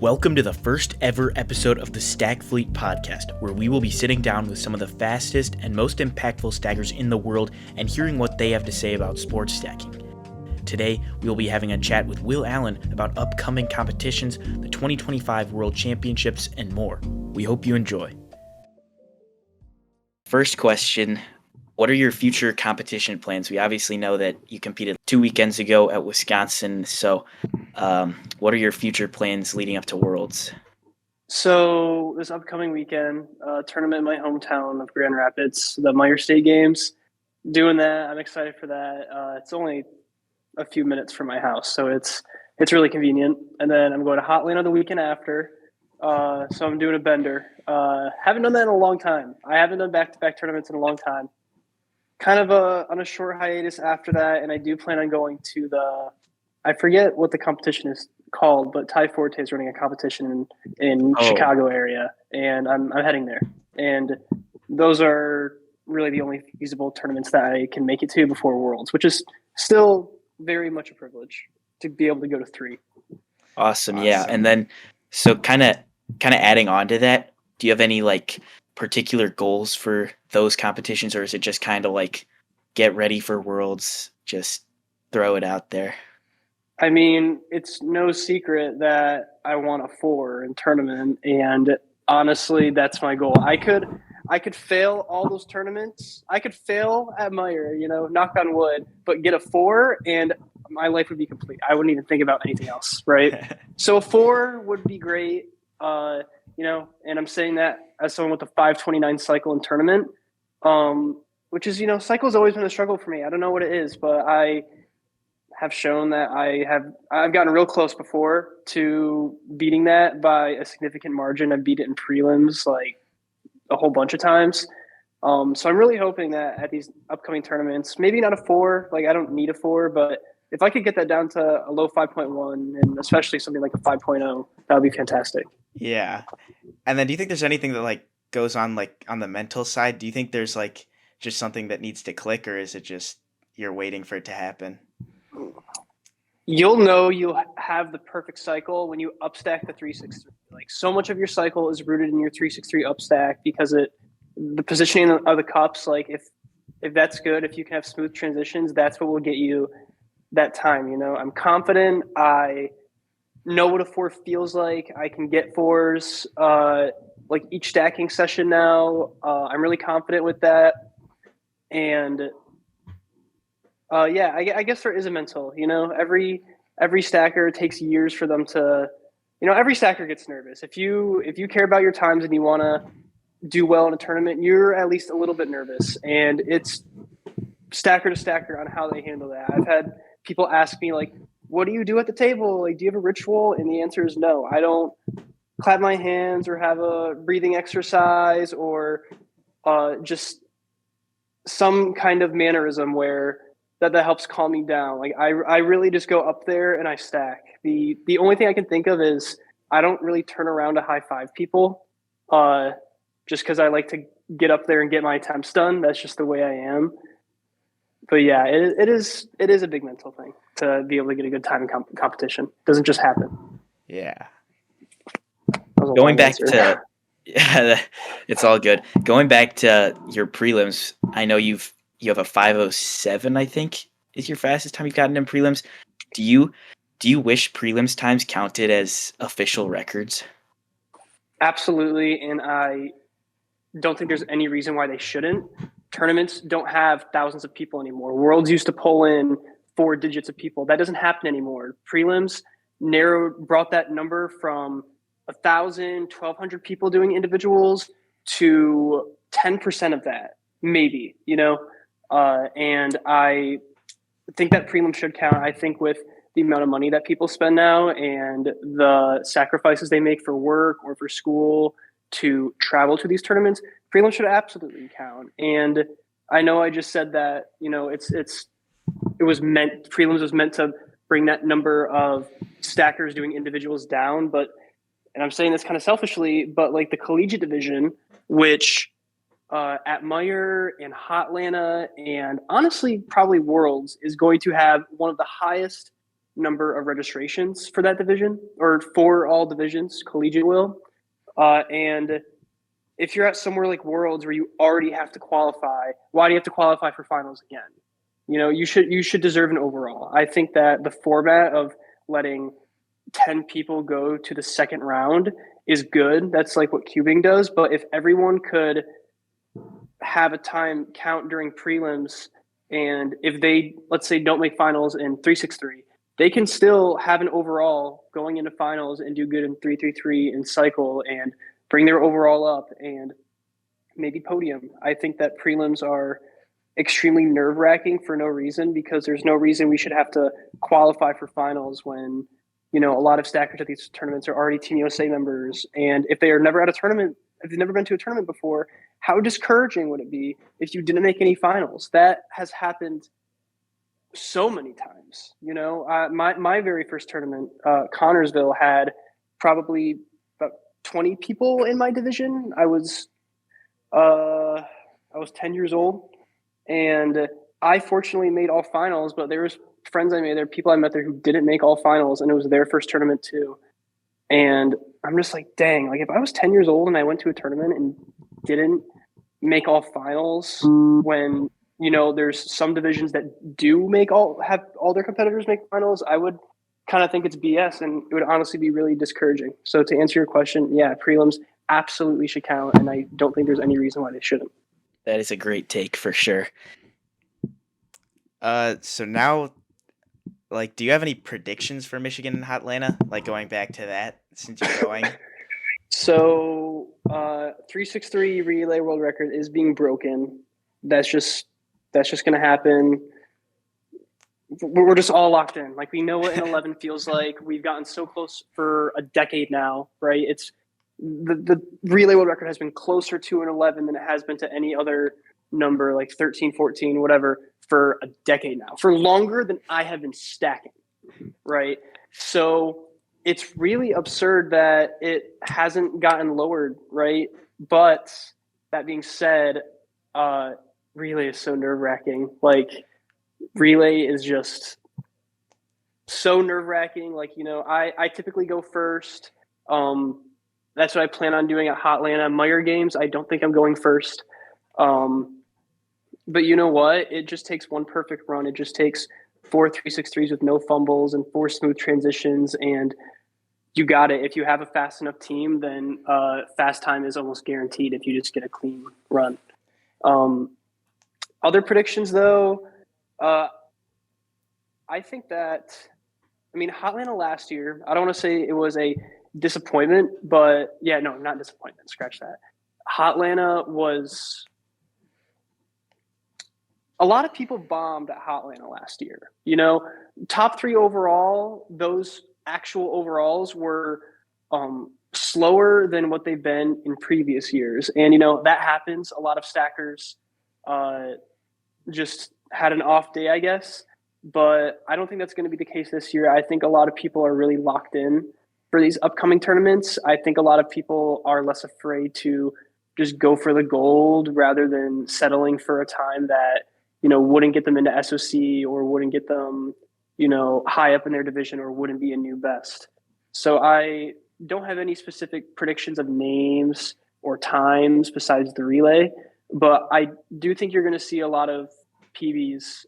Welcome to the first ever episode of the StackFleet podcast, where we will be sitting down with some of the fastest and most impactful stackers in the world and hearing what they have to say about sports stacking. Today, we will be having a chat with Will Allen about upcoming competitions, the 2025 World Championships, and more. We hope you enjoy. First question, what are your future competition plans? We obviously know that you competed 2 weekends ago at Wisconsin, so what are your future plans leading up to Worlds? So this upcoming weekend, tournament in my hometown of Grand Rapids, the Meyer State Games. Doing that, I'm excited for that. It's only a few minutes from my house, so it's really convenient. And then I'm going to HOTlanta the weekend after, so I'm doing a bender. Haven't done that in a long time. I haven't done back-to-back tournaments in a long time. Kind of on a short hiatus after that, and I do plan on going to I forget what the competition is called, but Ty Forte is running a competition in Chicago area, and I'm heading there. And those are really the only feasible tournaments that I can make it to before Worlds, which is still very much a privilege to be able to go to 3. Awesome. Yeah. And then, so kind of adding on to that, do you have any particular goals for those competitions, or is it just kind of like get ready for Worlds, just throw it out there? I mean, it's no secret that I want a 4 in tournament, and honestly, that's my goal. I could fail all those tournaments. I could fail at Meyer, knock on wood, but get a 4, and my life would be complete. I wouldn't even think about anything else, right? So a 4 would be great, and I'm saying that as someone with a 529 cycle in tournament, which is, cycle's always been a struggle for me. I don't know what it is, but I have shown that I've gotten real close before to beating that by a significant margin. I've beat it in prelims like a whole bunch of times. So I'm really hoping that at these upcoming tournaments, maybe not a 4, I don't need a 4, but if I could get that down to a low 5.1 and especially something like a 5.0, that would be fantastic. Yeah. And then do you think there's anything that goes on on the mental side? Do you think there's just something that needs to click, or is it just you're waiting for it to happen? You'll know you'll have the perfect cycle when you upstack the 363. So much of your cycle is rooted in your 363 upstack because the positioning of the cups, if that's good, if you can have smooth transitions, that's what will get you that time. I'm confident. I know what a 4 feels like. I can get 4s each stacking session now. I'm really confident with that. And I guess there is a mental, every stacker takes years for them to, every stacker gets nervous. If you care about your times and you want to do well in a tournament, you're at least a little bit nervous, and it's stacker to stacker on how they handle that. I've had people ask me what do you do at the table? Do you have a ritual? And the answer is no. I don't clap my hands or have a breathing exercise or just some kind of mannerism where that helps calm me down. I really just go up there and I stack. The only thing I can think of is I don't really turn around to high five people, just because I like to get up there and get my attempts done. That's just the way I am. But yeah, it is a big mental thing to be able to get a good time in competition. It doesn't just happen. Yeah. Going back to it's all good. Going back to your prelims, I know you have a 5:07, I think, is your fastest time you've gotten in prelims. Do you wish prelims times counted as official records? Absolutely, and I don't think there's any reason why they shouldn't. Tournaments don't have thousands of people anymore. Worlds used to pull in 4 digits of people. That doesn't happen anymore. Prelims brought that number from 1,000, 1,200 people doing individuals to 10% of that, maybe, and I think that prelim should count. I think with the amount of money that people spend now and the sacrifices they make for work or for school to travel to these tournaments, prelim should absolutely count. And I know I just said that, prelims was meant to bring that number of stackers doing individuals down, and I'm saying this kind of selfishly, but the collegiate division, which at Meyer and HOTlanta and honestly probably Worlds is going to have one of the highest number of registrations for that division, or for all divisions, collegiate will. And if you're at somewhere like Worlds where you already have to qualify, why do you have to qualify for finals again? You should deserve an overall. I think that the format of letting 10 people go to the second round is good. That's like what cubing does. But if everyone could have a time count during prelims, and if they, let's say, don't make finals in 363, they can still have an overall going into finals and do good in 333 and cycle and bring their overall up and maybe podium. I think that prelims are extremely nerve-wracking for no reason, because there's no reason we should have to qualify for finals when, a lot of stackers at these tournaments are already Team USA members. And if they are never at a tournament, if they've never been to a tournament before, how discouraging would it be if you didn't make any finals? That has happened so many times. My very first tournament, Connorsville, had probably about 20 people in my division. I was 10 years old, and I fortunately made all finals, but there was friends I made there, people I met there who didn't make all finals, and it was their first tournament too. And I'm just like, dang, like if I was 10 years old and I went to a tournament and didn't make all finals, when, there's some divisions that do have all their competitors make finals, I would kind of think it's BS, and it would honestly be really discouraging. So to answer your question, yeah, prelims absolutely should count, and I don't think there's any reason why they shouldn't. That is a great take for sure. So now, like, do you have any predictions for Michigan and HOTlanta? Like, going back to that, since you're going. So, 363 relay world record is being broken. That's just going to happen. We're just all locked in. Like, we know what an 11 feels like. We've gotten so close for a decade now, right? It's the relay world record has been closer to an 11 than it has been to any other number, like 13, 14, whatever, for a decade now, for longer than I have been stacking, right? So it's really absurd that it hasn't gotten lowered, right? But that being said, relay is so nerve-wracking. Like, relay is just so nerve-wracking. Like, I typically go first. That's what I plan on doing at HOTlanta. Meyer games, I don't think I'm going first. But you know what? It just takes one perfect run. It just takes 4 363s with no fumbles and 4 smooth transitions, and you got it. If you have a fast enough team, then fast time is almost guaranteed if you just get a clean run. Other predictions, though, I think that, HOTlanta last year, I don't want to say it was a disappointment, but yeah, no, not disappointment. Scratch that. HOTlanta was... A lot of people bombed at HOTlanta last year. Top 3 overall, those actual overalls were slower than what they've been in previous years. And, that happens. A lot of stackers just had an off day, I guess. But I don't think that's going to be the case this year. I think a lot of people are really locked in for these upcoming tournaments. I think a lot of people are less afraid to just go for the gold rather than settling for a time that, wouldn't get them into SOC or wouldn't get them, high up in their division or wouldn't be a new best. So I don't have any specific predictions of names or times besides the relay, but I do think you're going to see a lot of PBs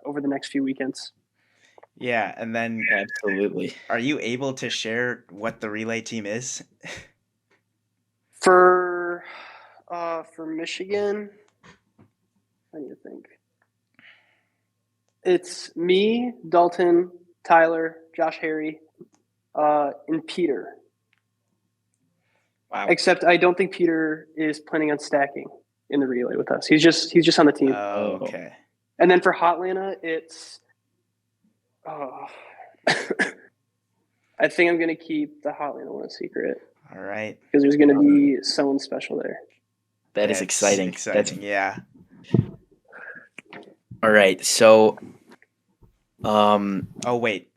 over the next few weekends. Yeah, and then absolutely. Are you able to share what the relay team is? For Michigan, I need to think. It's me, Dalton, Tyler, Josh Harry, and Peter. Wow. Except I don't think Peter is planning on stacking in the relay with us. He's just on the team. Oh, okay. And then for HOTlanta, it's I think I'm going to keep the HOTlanta one a secret. All right. Because there's going to be someone special there. That's exciting. Yeah. All right. So, oh wait,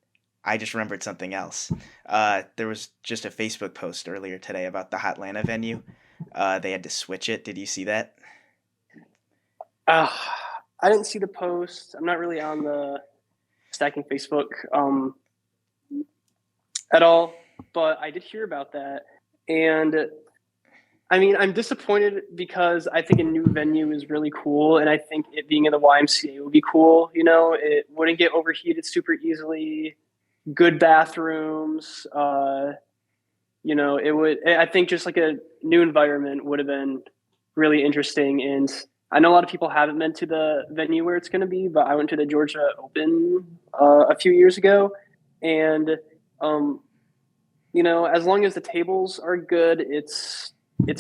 I just remembered something else. There was just a Facebook post earlier today about the HOTlanta venue. They had to switch it. Did you see that? I didn't see the post. I'm not really on the stacking Facebook. at all, but I did hear about that. And I mean, I'm disappointed because I think a new venue is really cool, and I think it being in the YMCA would be cool. It wouldn't get overheated super easily. Good bathrooms. It would. I think just like a new environment would have been really interesting. And I know a lot of people haven't been to the venue where it's going to be, but I went to the Georgia Open a few years ago, and as long as the tables are good, it's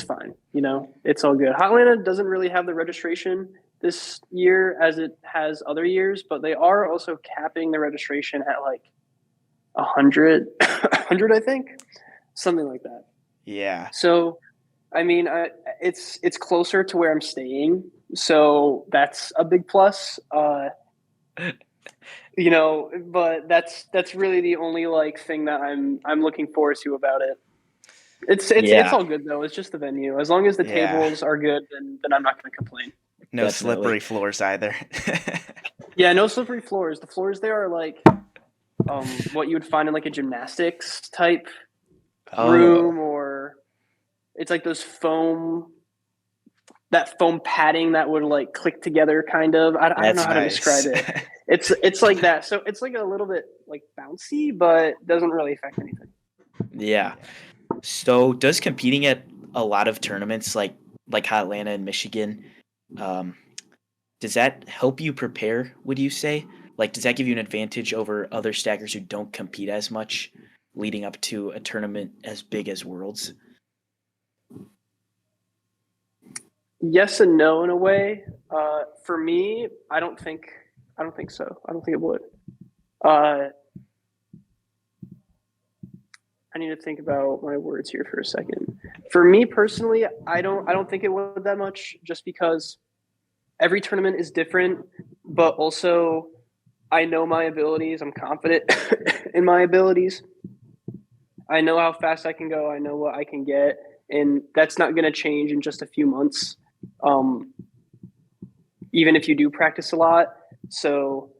fine. It's all good. HOTlanta doesn't really have the registration this year as it has other years, but they are also capping the registration at like 100, 100, I think, something like that. Yeah. So, I mean, it's closer to where I'm staying, so that's a big plus. But that's really the only like thing that I'm looking forward to about it. It's all good though. It's just the venue. As long as the tables are good, then I'm not going to complain. No slippery floors either. Yeah, no slippery floors. The floors there are like what you would find in like a gymnastics type room, or it's like those foam padding that would like click together kind of. I don't know how to describe it. It's like that. So it's like a little bit like bouncy, but doesn't really affect anything. Yeah. So does competing at a lot of tournaments like HOTlanta in Michigan, does that help you prepare, would you say? Like, does that give you an advantage over other stackers who don't compete as much leading up to a tournament as big as Worlds? Yes and no in a way. For me, I don't think so. I don't think it would. I need to think about my words here for a second. For me personally, I don't think it would that much, just because every tournament is different, but also I know my abilities. I'm confident in my abilities. I know how fast I can go. I know what I can get, and that's not going to change in just a few months. Even if you do practice a lot. So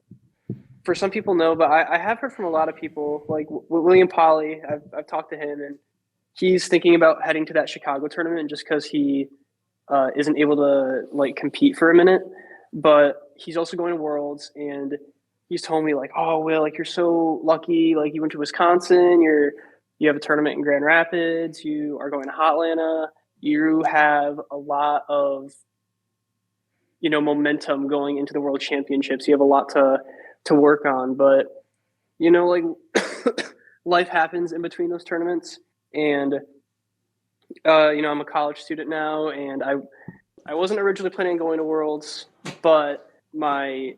for some people, no, but I have heard from a lot of people, like William Polly. I've talked to him, and he's thinking about heading to that Chicago tournament just because he isn't able to like compete for a minute. But he's also going to Worlds, and he's told me like, "Oh, Will, like you're so lucky. Like you went to Wisconsin. You have a tournament in Grand Rapids. You are going to HOTlanta. You have a lot of momentum going into the World Championships. You have a lot to work on, but like life happens in between those tournaments, and I'm a college student now, and I wasn't originally planning on going to Worlds, but my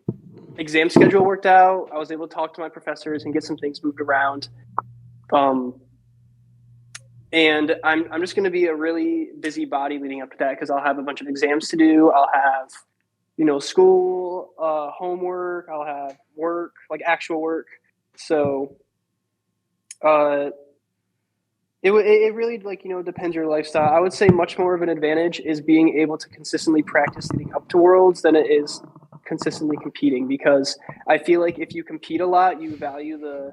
exam schedule worked out. I was able to talk to my professors and get some things moved around. And I'm just going to be a really busy body leading up to that, because I'll have a bunch of exams to do. I'll have school, homework. I'll have work, like actual work. So it really depends your lifestyle. I would say much more of an advantage is being able to consistently practice leading up to Worlds than it is consistently competing, because I feel like if you compete a lot, you value the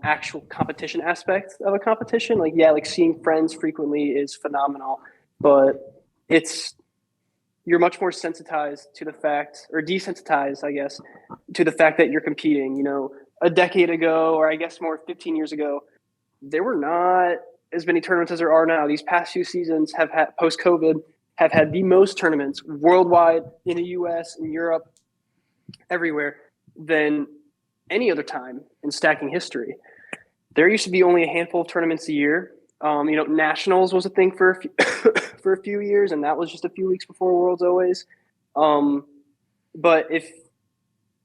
actual competition aspect of a competition. Like seeing friends frequently is phenomenal, but you're much more sensitized to the fact, or desensitized, I guess, to the fact that you're competing. A decade ago, or I guess more 15 years ago, there were not as many tournaments as there are now. These past few seasons have had, post-COVID, have had the most tournaments worldwide, in the US, in Europe, everywhere, than any other time in stacking history. There used to be only a handful of tournaments a year. Nationals was a thing for a few, for a few years, and that was just a few weeks before Worlds always. But if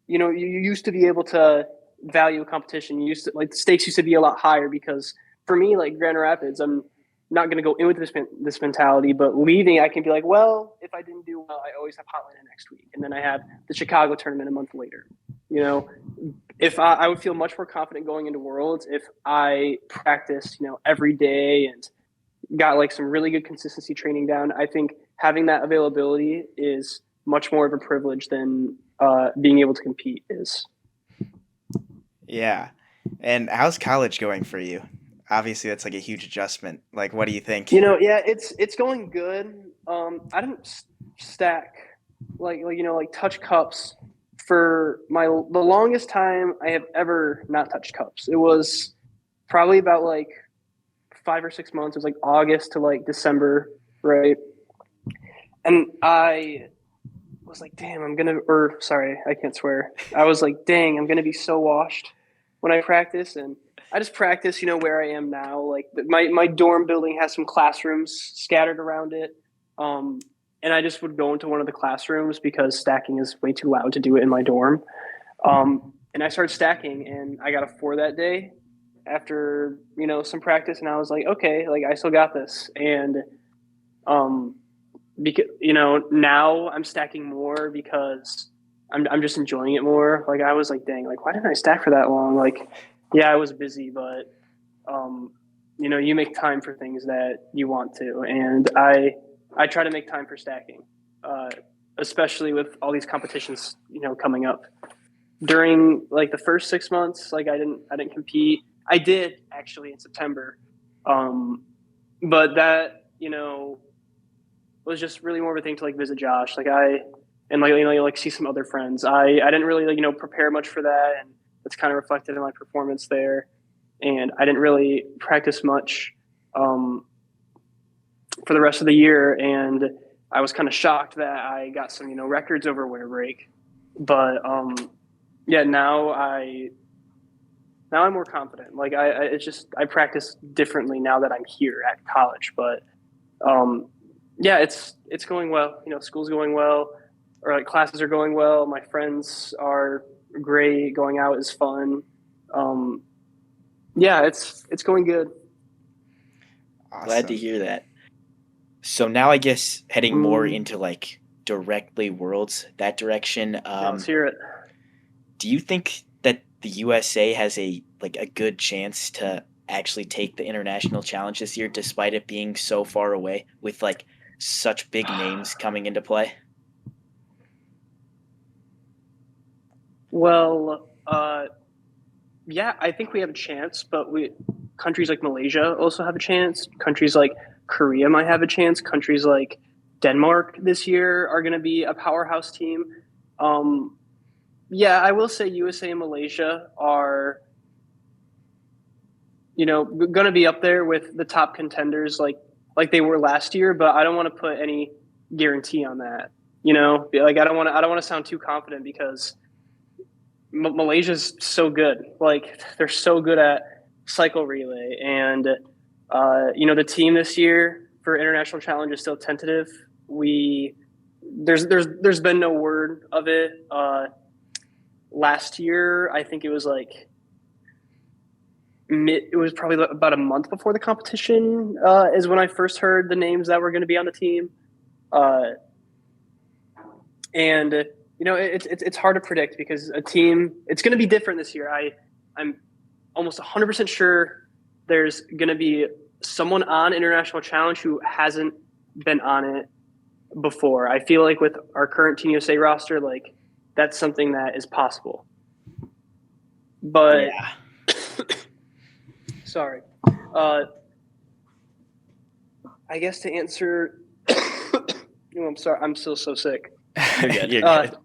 you used to be able to value a competition, you used to the stakes used to be a lot higher, because for me, like Grand Rapids, I'm not going to go in with this mentality, but leaving, I can be like, well, if I didn't do well, I always have HOTlanta next week, and then I have the Chicago tournament a month later. If I would feel much more confident going into Worlds if I practiced, every day and got some really good consistency training down. I think having that availability is much more of a privilege than being able to compete is. Yeah. And how's college going for you? Obviously, that's like a huge adjustment. Like, what do you think? Yeah, it's going good. I didn't stack like touch cups for the longest time I have ever not touched cups. It was probably about like 5 or 6 months. It was like August to like December, right? And I was like, damn, I can't swear. I was like, dang, I'm gonna be so washed when I practice. And I just practice, where I am now. Like my dorm building has some classrooms scattered around it. And I just would go into one of the classrooms because stacking is way too loud to do it in my dorm. And I started stacking, and I got a 4 that day after some practice, and I was like, okay, like I still got this. And because now I'm stacking more because I'm just enjoying it more. Like I was like, dang, like why didn't I stack for that long? Like, yeah, I was busy, but you make time for things that you want to, and I try to make time for stacking, especially with all these competitions coming up. During like the first 6 months, like I didn't compete. I did actually in September, but that was just really more of a thing to like visit Josh. Like like see some other friends. I didn't really like prepare much for that, and it's kind of reflected in my performance there. And I didn't really practice much for the rest of the year, and I was kind of shocked that I got some records over winter break. But yeah, now I'm more confident. Like I practice differently now that I'm here at college. But yeah, it's going well. School's going well, or like classes are going well. My friends are great. Going out is fun. Yeah, it's going good. Awesome. Glad to hear that. So now I guess heading more into like directly Worlds, that direction. Let's hear it. Do you think that the USA has a good chance to actually take the international challenge this year, despite it being so far away, with like such big names coming into play? Well, yeah, I think we have a chance, but countries like Malaysia also have a chance. Countries like Korea might have a chance. Countries like Denmark this year are going to be a powerhouse team. Yeah, I will say USA and Malaysia are, going to be up there with the top contenders like they were last year, but I don't want to put any guarantee on that. Like I don't want to sound too confident because Malaysia's so good. Like they're so good at cycle relay, and the team this year for international challenge is still tentative. There's been no word of it. Last year, I think it was like it was probably about a month before the competition is when I first heard the names that were going to be on the team. And it's hard to predict because a team, it's going to be different this year. I'm almost 100% sure there's going to be someone on International Challenge who hasn't been on it before. I feel like with our current Team USA roster, like that's something that is possible. But Yeah. sorry. I guess to answer, I'm sorry, I'm still so sick. You're good. You're good.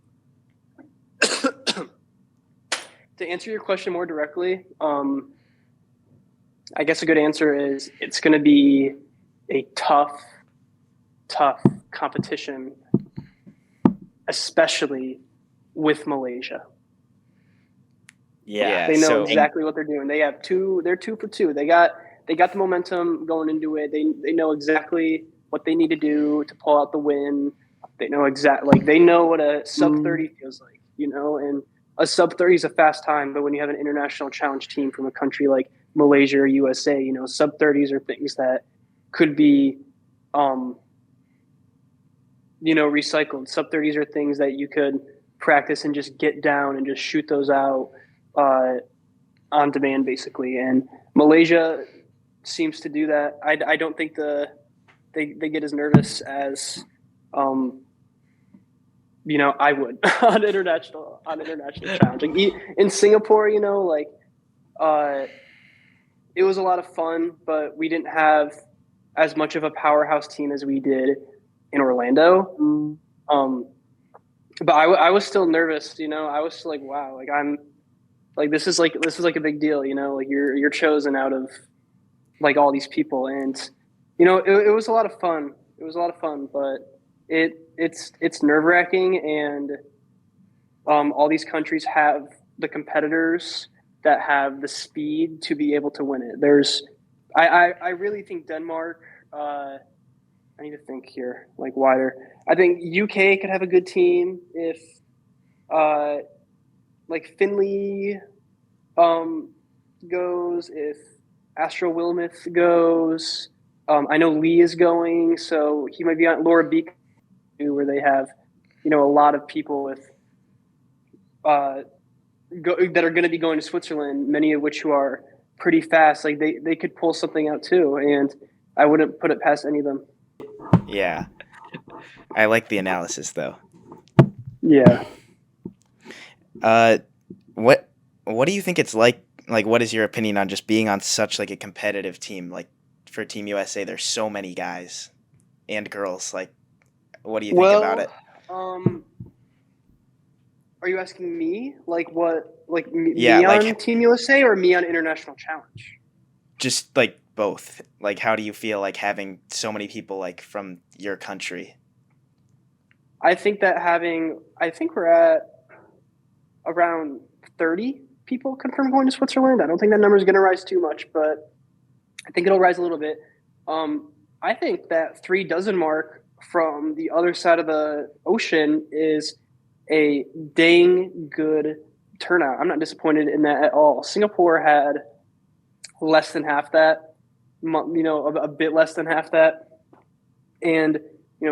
To answer your question more directly, I guess a good answer is it's going to be a tough competition, especially with Malaysia. Yeah, they know exactly what they're doing. They're 2 for 2. They got the momentum going into it. They know exactly what they need to do to pull out the win. They know they know what a sub 30 feels like, and a sub 30 is a fast time, but when you have an international challenge team from a country like Malaysia or USA, sub 30s are things that could be recycled. Sub 30s are things that you could practice and just get down and just shoot those out on demand, basically. And Malaysia seems to do that. I don't think they get as nervous as I would on international challenge. Like in Singapore, Uh, it was a lot of fun, but we didn't have as much of a powerhouse team as we did in Orlando. But I was still nervous, I was still like, wow, like I'm like this is like a big deal, like you're chosen out of like all these people, and it was a lot of fun. It was a lot of fun, but it's nerve wracking, and all these countries have the competitors that have the speed to be able to win it. I really think Denmark. I need to think here, like wider. I think UK could have a good team if, like Finley, goes. If Astro Wilmeth goes, I know Lee is going, so he might be on Laura Beak, where they have, a lot of people with that are going to be going to Switzerland, many of which who are pretty fast. Like they could pull something out too, and I wouldn't put it past any of them. Yeah. I like the analysis though. Yeah. What do you think it's like? Like, what is your opinion on just being on such like a competitive team? Like for Team USA, there's so many guys and girls. Like, what do you think about it? Are you asking me like what, like me like, on Team USA or me on International Challenge? Just like both. Like, how do you feel like having so many people like from your country? I think we're at around 30 people confirmed going to Switzerland. I don't think that number is going to rise too much, but I think it'll rise a little bit. I think that 3 dozen mark from the other side of the ocean is a dang good turnout. I'm not disappointed in that at all. Singapore had less than half that, a bit less than half that. And,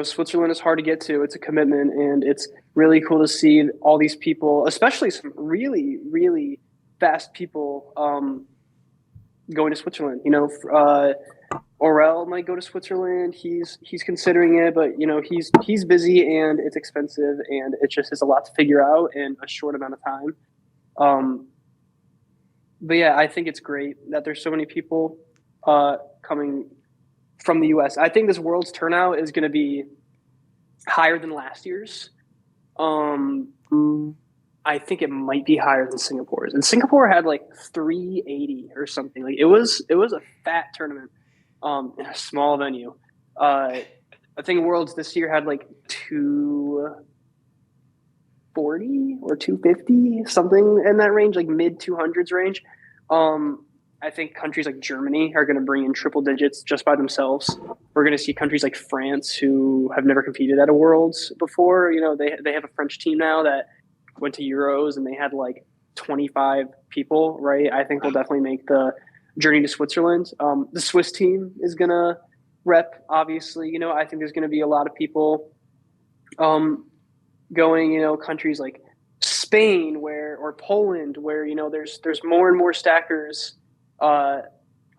Switzerland is hard to get to. It's a commitment, and it's really cool to see all these people, especially some really, really fast people going to Switzerland. Orel might go to Switzerland. He's considering it, but he's busy and it's expensive, and it just is a lot to figure out in a short amount of time. But yeah, I think it's great that there's so many people coming from the U.S. I think this world's turnout is going to be higher than last year's. I think it might be higher than Singapore's, and Singapore had like 380 or something. Like it was a fat tournament in a small venue. I think Worlds this year had like 240 or 250, something in that range, like mid 200s range. I think countries like Germany are going to bring in triple digits just by themselves. We're going to see countries like France, who have never competed at a Worlds before. They have a French team now that went to Euros, and they had like 25 people, right? I think we'll definitely make the journey to Switzerland. The Swiss team is going to rep, obviously. I think there's going to be a lot of people going, countries like Spain or Poland, where, there's more and more stackers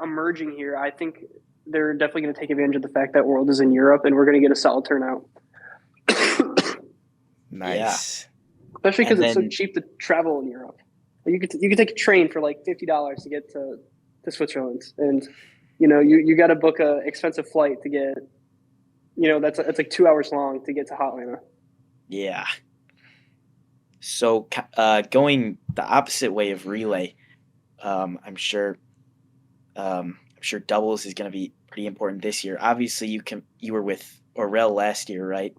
emerging here. I think they're definitely going to take advantage of the fact that World is in Europe, and we're going to get a solid turnout. Nice. Yeah. Especially because it's so cheap to travel in Europe. You could take a train for like $50 to get to Switzerland, and you got to book a expensive flight to get. That's like 2 hours long to get to HOTlanta. Yeah. So going the opposite way of relay, I'm sure doubles is going to be pretty important this year. Obviously, you were with Orel last year, right?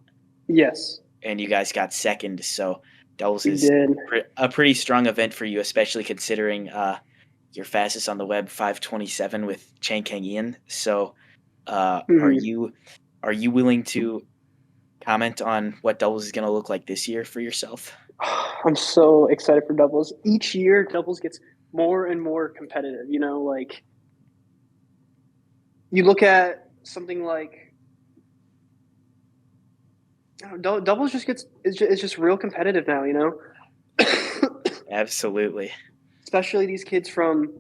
Yes. And you guys got second, so doubles is a pretty strong event for you, especially considering your fastest on the web 5:27 with Chang Kang Ian. So, are you willing to comment on what doubles is going to look like this year for yourself? I'm so excited for doubles. Each year, doubles gets more and more competitive. Like you look at something like doubles it's just real competitive now. Absolutely. Especially these kids from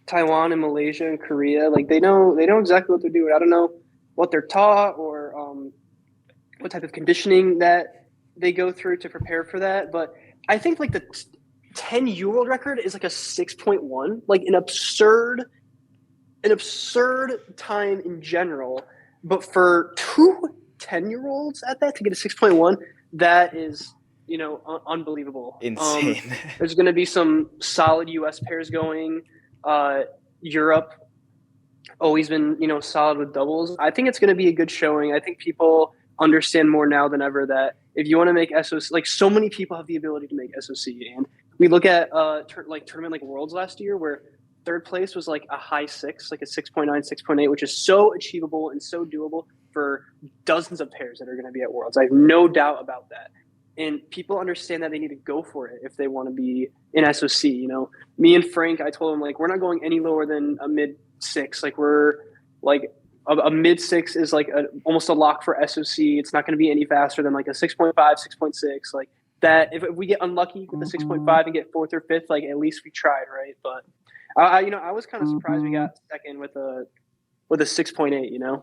Taiwan and Malaysia and Korea, like they know exactly what they're doing. I don't know what they're taught or what type of conditioning that they go through to prepare for that, but I think like the 10U world record is like a 6.1, like an absurd time in general. But for two 10-year-olds at that to get a 6.1, that is, unbelievable. Insane. There's going to be some solid U.S. pairs going. Europe always been, solid with doubles. I think it's going to be a good showing. I think people understand more now than ever that if you want to make SOC, like so many people have the ability to make SOC. And we look at tournament like Worlds last year where third place was like a high 6, like a 6.9, 6.8, which is so achievable and so doable for dozens of pairs that are going to be at Worlds. I have no doubt about that. And people understand that they need to go for it if they want to be in SOC. Me and Frank, I told him, like, we're not going any lower than a mid 6. Like, we're like a mid 6 is like almost a lock for SOC. It's not going to be any faster than like a 6.5, 6.6. Like that, if we get unlucky with the 6.5 and get 4th or 5th, like at least we tried, right? But I was kind of surprised we got second with a 6.8.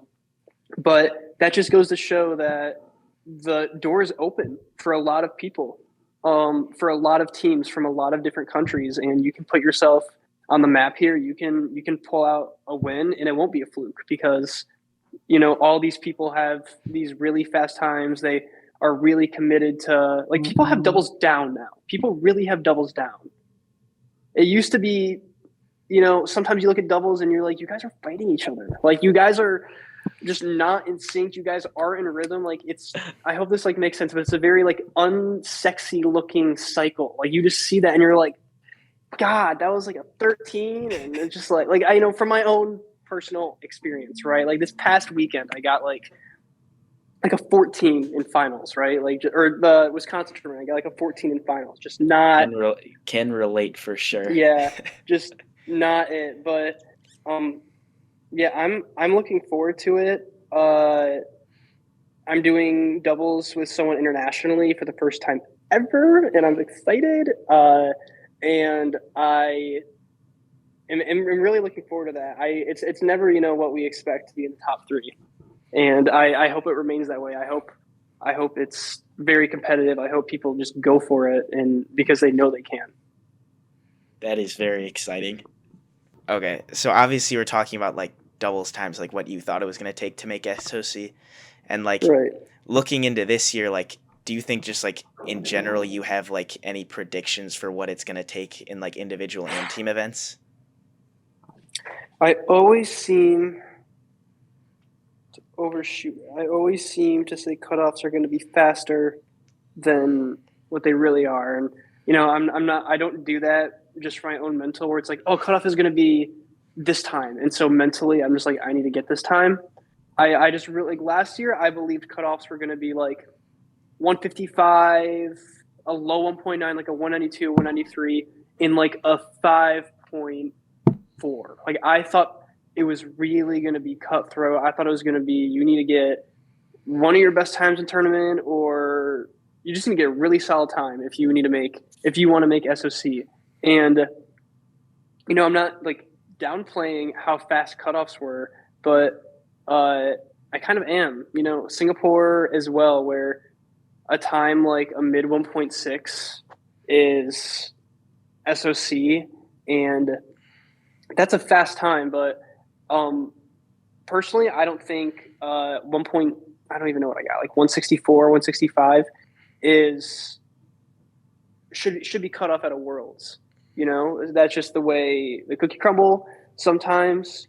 But that just goes to show that the door is open for a lot of people, for a lot of teams from a lot of different countries, and you can put yourself on the map here. You can pull out a win, and it won't be a fluke because all these people have these really fast times. They are really committed to, like, people have doubles down now. People really have doubles down. It used to be, sometimes you look at doubles and you're like, you guys are fighting each other. Like, you guys are just not in sync. You guys are in rhythm. Like, I hope this like makes sense, but it's a very like unsexy looking cycle. Like, you just see that and you're like, God, that was like a 13. And it's just like I know from my own personal experience, right? Like this past weekend, I got like a 14 in finals, right? Like, or the Wisconsin tournament, I got like a 14 in finals. Just not can relate for sure. Yeah, just not it. But yeah, I'm looking forward to it. I'm doing doubles with someone internationally for the first time ever, and I'm excited. And I am really looking forward to that. It's never what we expect to be in the top 3, and I hope it remains that way. I hope it's very competitive. I hope people just go for it, and because they know they can. That is very exciting. Okay, so obviously we're talking about like doubles times, like what you thought it was going to take to make SOC, and like right. Looking into this year, like, do you think just like in general you have like any predictions for what it's going to take in like individual and team events? I always seem to overshoot. I always seem to say cutoffs are going to be faster than what they really are, and I'm not. I don't do that just for my own mental, where it's like, oh, cutoff is going to be this time, and so mentally I'm just like, I need to get this time. I just really, like, last year I believed cutoffs were going to be like 155, a low 1.9, like a 192, 193 in like a 5.4. Like, I thought it was really going to be cutthroat. I thought it was going to be, you need to get one of your best times in tournament, or you just need to get a really solid time if you want to make SOC. And I'm not like downplaying how fast cutoffs were, but I kind of am. Singapore as well, where a time like a mid 1.6 is SOC, and that's a fast time. But personally, I don't think I don't even know what I got, like 164, 165 should be cut off at a Worlds. That's just the way the cookie crumble sometimes.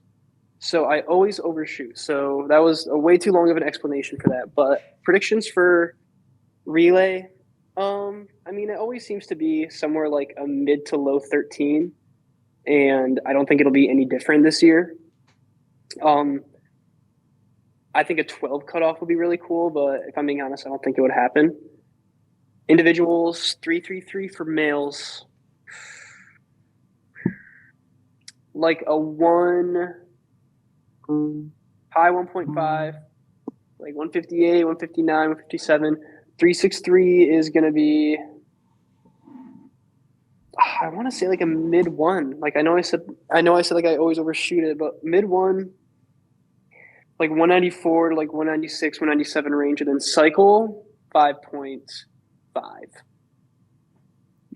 So I always overshoot. So that was a way too long of an explanation for that. But predictions for relay, it always seems to be somewhere like a mid to low 13, and I don't think it'll be any different this year. I think a 12 cutoff would be really cool, but if I'm being honest, I don't think it would happen. Individuals, 333 for males, like a high 1.5, like 158, 159, 157. 363 is going to be, I want to say like a mid 1. Like, I know I said like I always overshoot it, but mid 1, like 194 to like 196, 197 range, and then cycle 5.5.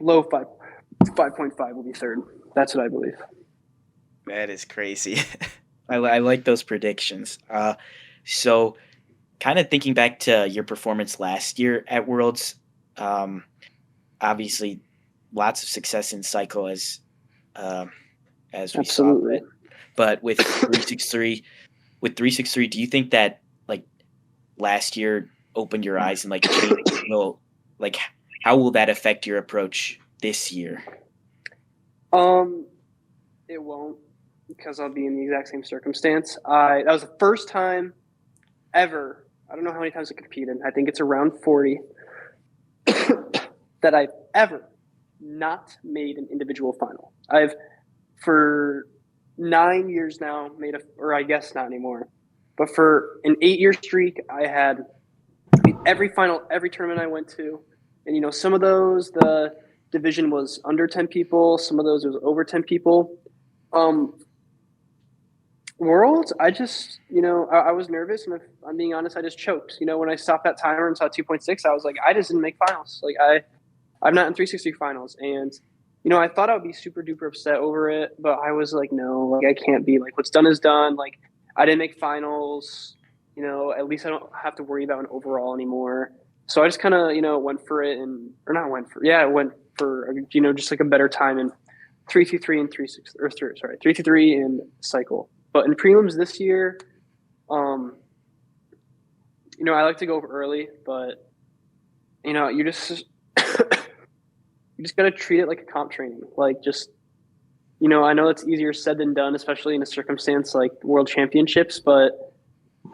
Low 5. 5.5 will be third. That's what I believe. That is crazy. I like those predictions. So kind of thinking back to your performance last year at Worlds, obviously lots of success in cycle as we Absolutely. saw. But with 363, do you think that like last year opened your eyes and like changed, like how will that affect your approach this year? It won't, because I'll be in the exact same circumstance. That was the first time ever. I don't know how many times I competed. I think it's around 40 that I've ever not made an individual final. I've for 9 years now or I guess not anymore, but for an 8-year streak, I had every final, every tournament I went to, and some of those the division was under 10 people, some of those was over 10 people. Worlds, I just, I was nervous, and if I'm being honest, I just choked. When I stopped that timer and saw 2.6, I was like, I just didn't make finals. Like I'm not in 360 finals, and I thought I would be super duper upset over it, but I was like, no, like I can't be. Like what's done is done. Like I didn't make finals. At least I don't have to worry about an overall anymore. So I just kind of went for it, I went for just like a better time in 323 and 323 and cycle. But in prelims this year, I like to go over early, but you just you just got to treat it like a comp training. Like just, I know it's easier said than done, especially in a circumstance like World Championships, but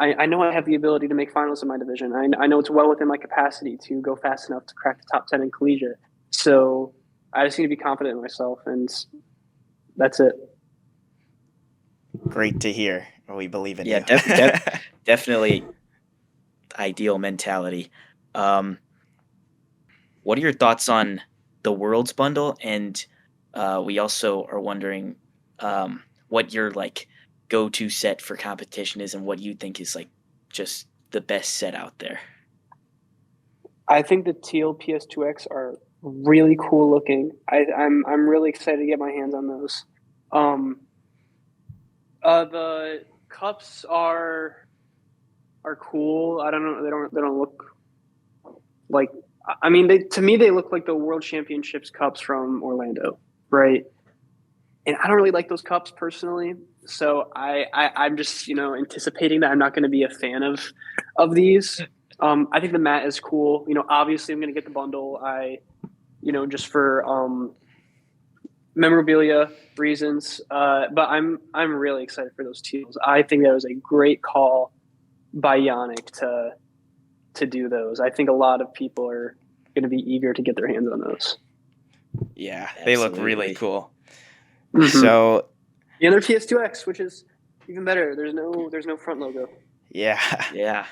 I know I have the ability to make finals in my division. I know it's well within my capacity to go fast enough to crack the top 10 in collegiate. So I just need to be confident in myself, and that's it. Great to hear. We believe in Yeah, you. definitely ideal mentality. What are your thoughts on the Worlds bundle? And we also are wondering what your like go-to set for competition is, and what you think is like just the best set out there. I think the teal PS2X are really cool looking. I'm really excited to get my hands on those. The cups are cool. I don't know. They don't look like. I mean, to me they look like the World Championships cups from Orlando, right? And I don't really like those cups personally. So I'm just anticipating that I'm not going to be a fan of these. I think the mat is cool. Obviously I'm going to get the bundle. Just for memorabilia reasons. But I'm really excited for those teals. I think that was a great call by Yannick to do those. I think a lot of people are going to be eager to get their hands on those. Yeah, they look really cool. Mm-hmm. So, and they're PS2X, which is even better. There's no front logo. Yeah.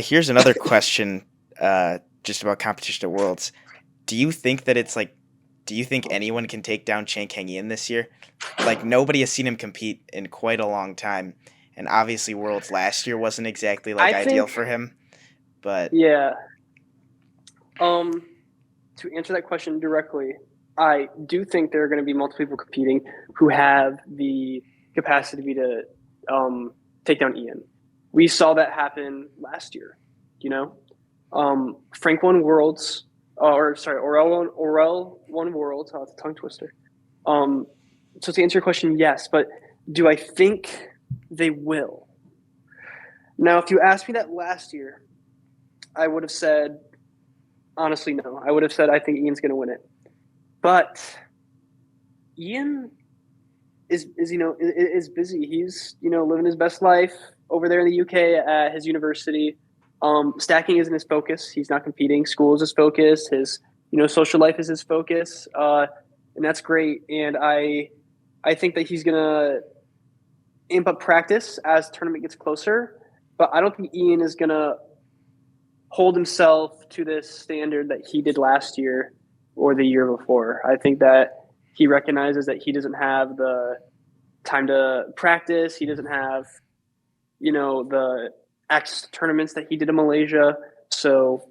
Here's another question, just about competition at Worlds. Do you think anyone can take down Chang Kang-in this year? Like nobody has seen him compete in quite a long time, and obviously Worlds last year wasn't exactly ideal for him. But yeah. To answer that question directly, I do think there are going to be multiple people competing who have the capacity to take down Ian. We saw that happen last year. Frank won Worlds, Orel won Worlds. Oh, it's a tongue twister. So to answer your question, yes, but do I think they will? Now, if you asked me that last year, I would have said, honestly, no. I would have said I think Ian's going to win it. But Ian is busy. He's living his best life over there in the UK at his university. Stacking isn't his focus. He's not competing. School is his focus. His social life is his focus, and that's great. And I think that he's gonna amp up practice as the tournament gets closer. But I don't think Ian is gonna hold himself to this standard that he did last year or the year before. I think that he recognizes that he doesn't have the time to practice. He doesn't have, the access to tournaments that he did in Malaysia. So,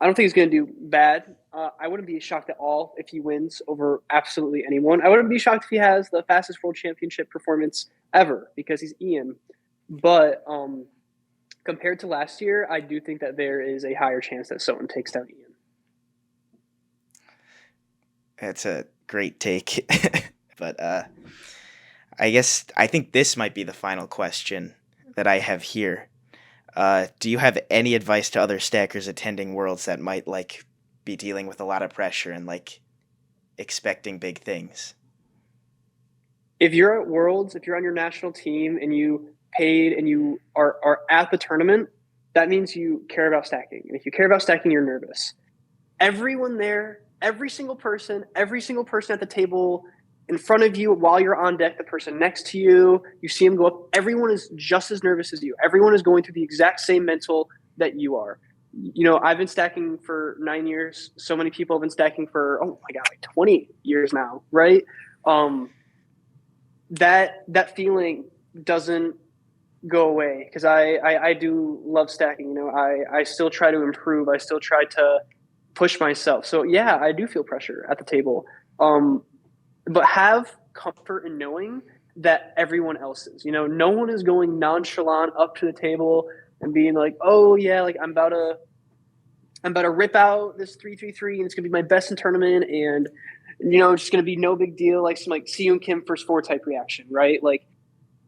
I don't think he's going to do bad. I wouldn't be shocked at all if he wins over absolutely anyone. I wouldn't be shocked if he has the fastest world championship performance ever because he's Ian. But compared to last year, I do think that there is a higher chance that Soten takes down Ian. That's a great take. But I think this might be the final question that I have here. Do you have any advice to other stackers attending Worlds that might like be dealing with a lot of pressure and like expecting big things? If you're at Worlds, if you're on your national team and you paid and you are at the tournament, that means you care about stacking. And if you care about stacking, you're nervous. Everyone there, every single person at the table in front of you while you're on deck, the person next to you, you see them go up. Everyone is just as nervous as you. Everyone is going through the exact same mental that you are. You know, I've been stacking for 9 years. So many people have been stacking for, oh my God, like 20 years now, right? That feeling doesn't go away because I do love stacking. You know, I still try to improve. I still try to push myself. So yeah, I do feel pressure at the table. But have comfort in knowing that everyone else is. You know, no one is going nonchalant up to the table and being like, "Oh yeah, like I'm about to rip out this 3-3-3 and it's gonna be my best in tournament and you know it's just gonna be no big deal." Like some like Seung Kim first four type reaction, right? Like,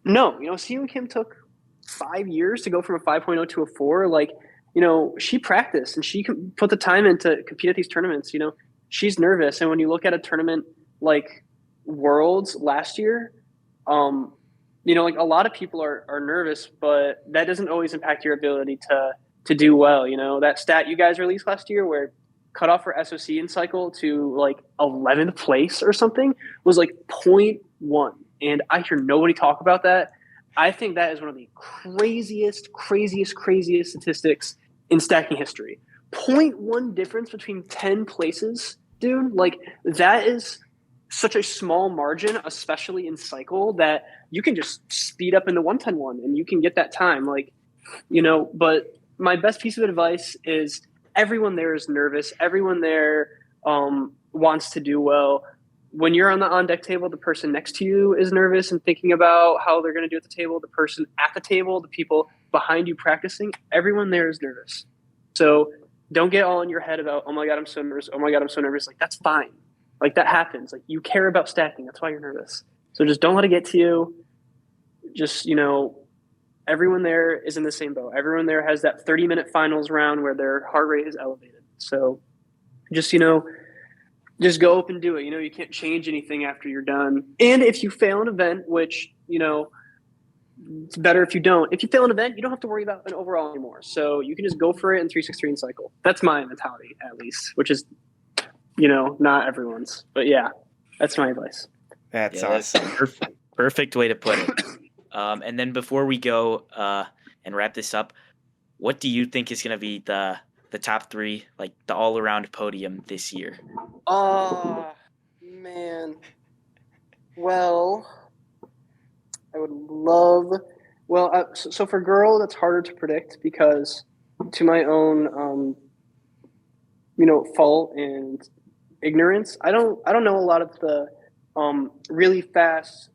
no, you know, Seung Kim took 5 years to go from a 5.0 to a 4. Like, you know, she practiced and she put the time in to compete at these tournaments. You know, she's nervous, and when you look at a tournament like Worlds last year, you know, like a lot of people are nervous, but that doesn't always impact your ability to do well. You know, that stat you guys released last year where cutoff for SOC in cycle to like 11th place or something was like 0.1. And I hear nobody talk about that. I think that is one of the craziest statistics in stacking history. 0.1 difference between 10 places, dude. Like that is such a small margin, especially in cycle, that you can just speed up in the 110-1 and you can get that time. Like, you know, but my best piece of advice is everyone there is nervous. Everyone there wants to do well. When you're on the on-deck table, the person next to you is nervous and thinking about how they're going to do at the table. The person at the table, the people behind you practicing, everyone there is nervous. So don't get all in your head about, oh my God, I'm so nervous. Oh my God, I'm so nervous. Like, that's fine. Like, that happens. Like, you care about stacking. That's why you're nervous. So just don't let it get to you. Just, you know, everyone there is in the same boat. Everyone there has that 30-minute finals round where their heart rate is elevated. So just, you know, just go up and do it. You know, you can't change anything after you're done. And if you fail an event, which, you know, it's better if you don't. If you fail an event, you don't have to worry about an overall anymore. So you can just go for it in 3-6-3 and cycle. That's my mentality, at least, which is, you know, not everyone's. But yeah, that's my advice. That's awesome. Perfect way to put it. And then before we go and wrap this up, what do you think is going to be the top three, like the all-around podium this year? Oh, man. Well, I would love – well, so for girl, that's harder to predict because to my own, you know, fault and ignorance, I don't know a lot of the really fast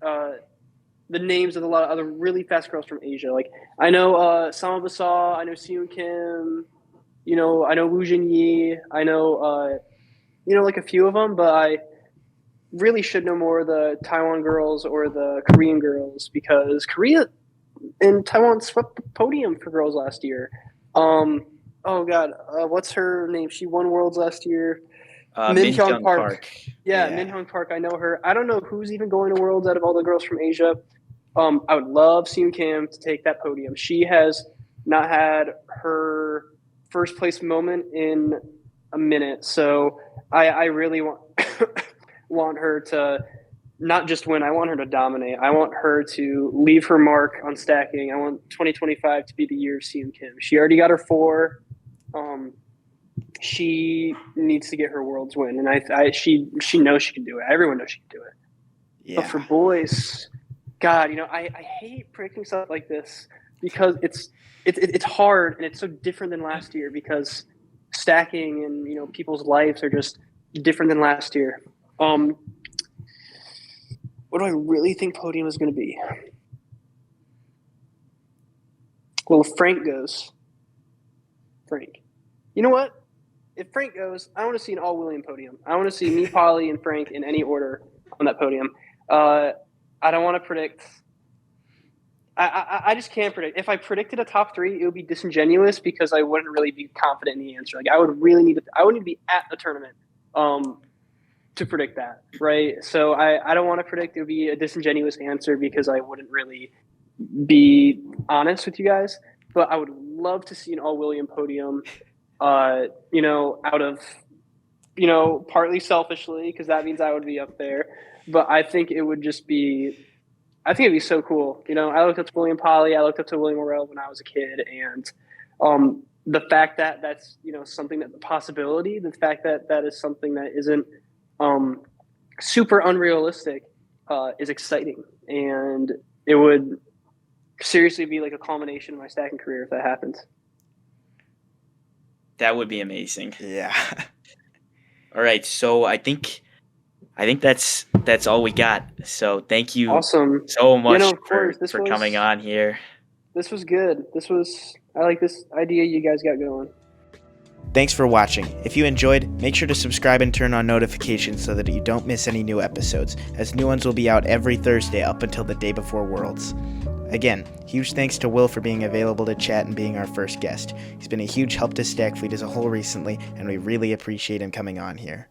the names of a lot of other really fast girls from Asia. Like, I know Sama Basal, I know Seung Kim, you know, I know Wu Jinyi, I know, you know, like a few of them, but I really should know more of the Taiwan girls or the Korean girls because Korea and Taiwan swept the podium for girls last year. Oh God, what's her name? She won Worlds last year. Min Hyung Park. Yeah, Min Hyung Park. I know her. I don't know who's even going to Worlds out of all the girls from Asia. I would love Seung Kim to take that podium. She has not had her first place moment in a minute, so I really want her to not just win. I want her to dominate. I want her to leave her mark on stacking. I want 2025 to be the year of Seung Kim. She already got her 4. She needs to get her Worlds win, and she knows she can do it. Everyone knows she can do it. Yeah. But for boys, God, you know, I hate predicting stuff like this because it's hard and it's so different than last year because stacking and, people's lives are just different than last year. What do I really think podium is going to be? Well, if Frank goes, Frank. You know what? If Frank goes, I want to see an all-William podium. I want to see me, Polly, and Frank in any order on that podium. I don't want to predict. I just can't predict. If I predicted a top 3, it would be disingenuous because I wouldn't really be confident in the answer. Like I would need to be at the tournament to predict that, right? So I don't want to predict. It would be a disingenuous answer because I wouldn't really be honest with you guys. But I would love to see an all-William podium. Out of, partly selfishly because that means I would be up there. But I think it would just be. I think it'd be so cool. I looked up to William Polly. I looked up to William Morrell when I was a kid. And the fact that that's, something that the possibility, the fact that that is something that isn't super unrealistic is exciting. And it would seriously be like a culmination of my stacking career if that happens. That would be amazing. Yeah. All right. So I think that's all we got. So thank you awesome. so much for coming on here. This was good. I like this idea you guys got going. Thanks for watching. If you enjoyed, make sure to subscribe and turn on notifications so that you don't miss any new episodes, as new ones will be out every Thursday up until the day before Worlds. Again, huge thanks to Will for being available to chat and being our first guest. He's been a huge help to StackFleet as a whole recently, and we really appreciate him coming on here.